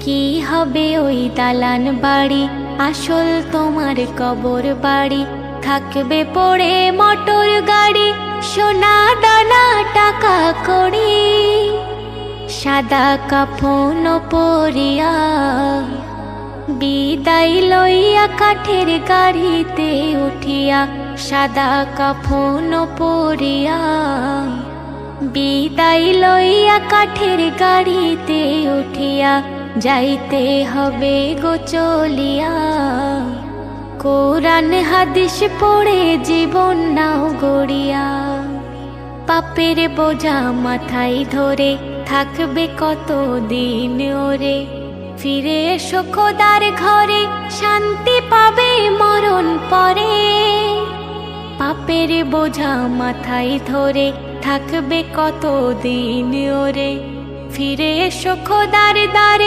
কি হবে ওই দালান বাড়ি, আসল তোমার কবর বাড়ি। থাকবে পড়ে মোটর গাড়ি, সোনা দানা টাকা কড়ি। সাদা কাফন পরিয়া বিদায় লইয়া কাঠের গাড়িতে উঠিয়া। সাদা কাফন পরিয়া বিদায় লইয়া কাঠের গাড়িতে উঠিয়া। যাইতে হবে গো চলিয়া, কোরআন হাদিস পড়ে জীবন নাও গড়িয়া। পাপের বোঝা মাথায় ধরে থাকবে কত দিন ওরে। ফিরে এসো খোদার ঘরে, শান্তি পাবে মরণ পরে। পাপের বোঝা মাথায় ধরে থাকবে কত দিন ওরে। ফিরে এসো খোদার দ্বারে।